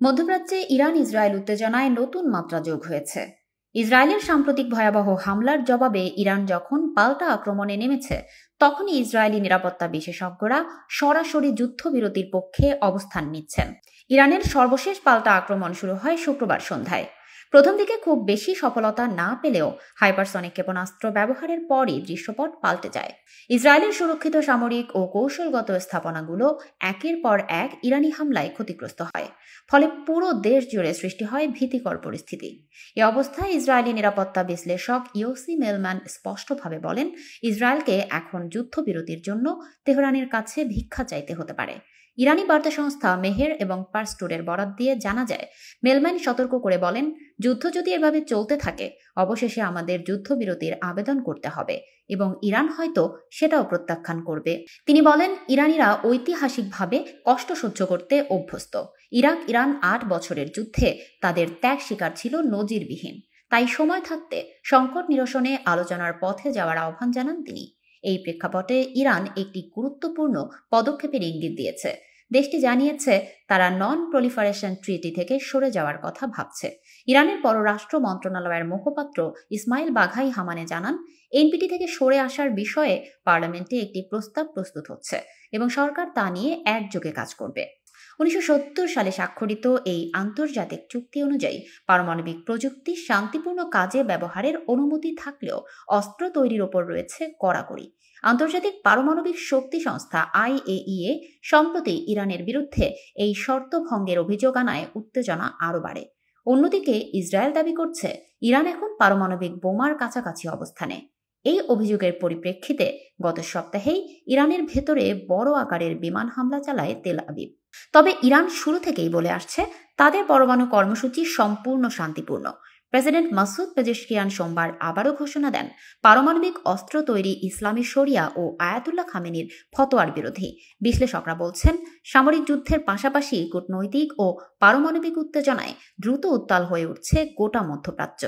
মধ্যপ্রাচ্যে Iran Israel উত্তেজনায় নতুন মাত্রা যোগ হয়েছে। ইসরায়েলের সাম্প্রতিক ভয়াবহ হামলার জবাবে ইরান যখন পাল্টা আক্রমণে নেমেছে, তখনই ইসরায়েলি নিরাপত্তা বিশেষজ্ঞরা সরাসরি যুদ্ধবিরতির পক্ষে অবস্থান নিচ্ছেন। ইরানের সর্বশেষ পাল্টা আক্রমণ শুরু হয় শুক্রবার সন্ধ্যায়। প্রথম দিকে খুব বেশি সফলতা না পেলেও হাইপারসনিক ক্ষেপণাস্ত্র ব্যবহারের পরই দৃশ্যপট পাল্টে যায়। ইসরায়েলের সুরক্ষিত সামরিক ও কৌশলগত স্থাপনাগুলো একের পর এক ইরানি হামলায় ক্ষতিগ্রস্ত হয়। ফলে পুরো দেশ জুড়ে সৃষ্টি হয় ভীতিকর পরিস্থিতি। এ অবস্থায় ইসরায়েলি নিরাপত্তা বিশ্লেষক ইয়োসি মেলম্যান স্পষ্টভাবে বলেন, ইসরায়েলকে এখন যুদ্ধবিরতির জন্য তেহরানের কাছে ভিক্ষা চাইতে হতে পারে। ইরানি বার্তা সংস্থা মেহের এবং পার্সটুরের বরাত দিয়ে জানা যায়, মেলম্যান সতর্ক করে বলেন, যুদ্ধ যদি এভাবে চলতে থাকে, অবশেষে আমাদের যুদ্ধবিরতির আবেদন করতে হবে এবং ইরান হয়তো সেটাও প্রত্যাখ্যান করবে। তিনি বলেন, ইরানিরা ঐতিহাসিকভাবে কষ্ট সহ্য করতে অভ্যস্ত। ইরাক ইরান ৮ বছরের যুদ্ধে তাদের ত্যাগ স্বীকার ছিল নজিরবিহীন। তাই সময় থাকতে সংকট নিরসনে আলোচনার পথে যাওয়ার আহ্বান জানান তিনি। এই প্রেক্ষাপটে ইরান একটি গুরুত্বপূর্ণ পদক্ষেপের ইঙ্গিত দিয়েছে। দেশটি জানিয়েছে তারা নন প্রলিফারেশন ট্রিটি থেকে সরে যাওয়ার কথা ভাবছে। ইরানের পররাষ্ট্র মন্ত্রণালয়ের মুখপাত্র ইসমাইল বাঘাই হামানে জানান, এনপিটি থেকে সরে আসার বিষয়ে পার্লামেন্টে একটি প্রস্তাব প্রস্তুত হচ্ছে এবং সরকার তা নিয়ে একযোগে কাজ করবে। 1970 সালে স্বাক্ষরিত এই আন্তর্জাতিক চুক্তি অনুযায়ী পারমাণবিক প্রযুক্তি শান্তিপূর্ণ কাজে ব্যবহারের অনুমতি থাকলেও অস্ত্র তৈরির ওপর রয়েছে কড়াকড়ি। আন্তর্জাতিক পারমাণবিক শক্তি সংস্থা IAEA সম্প্রতি ইরানের বিরুদ্ধে এই শর্ত ভঙ্গের অভিযোগ আনায় উত্তেজনা আরও বাড়ে। অন্যদিকে ইসরায়েল দাবি করছে, ইরান এখন পারমাণবিক বোমার কাছাকাছি অবস্থানে। এই অভিযোগের পরিপ্রেক্ষিতে গত সপ্তাহেই ইরানের ভেতরে বড় আকারের বিমান হামলা চালায় তেল আবিব। তবে ইরান শুরু থেকেই বলে আসছে, তাদের পরমাণু কর্মসূচি সম্পূর্ণ শান্তিপূর্ণ। প্রেসিডেন্ট মাসুদ পেজেশকিয়ান সোমবার আবারও ঘোষণা দেন, পারমাণবিক অস্ত্র তৈরি ইসলামী শরিয়া ও আয়াতুল্লাহ খামেনির ফতোয়ার বিরোধী। বিশ্লেষকরা বলছেন, সামরিক যুদ্ধের পাশাপাশি কূটনৈতিক ও পারমাণবিক উত্তেজনায় দ্রুত উত্তাল হয়ে উঠছে গোটা মধ্যপ্রাচ্য।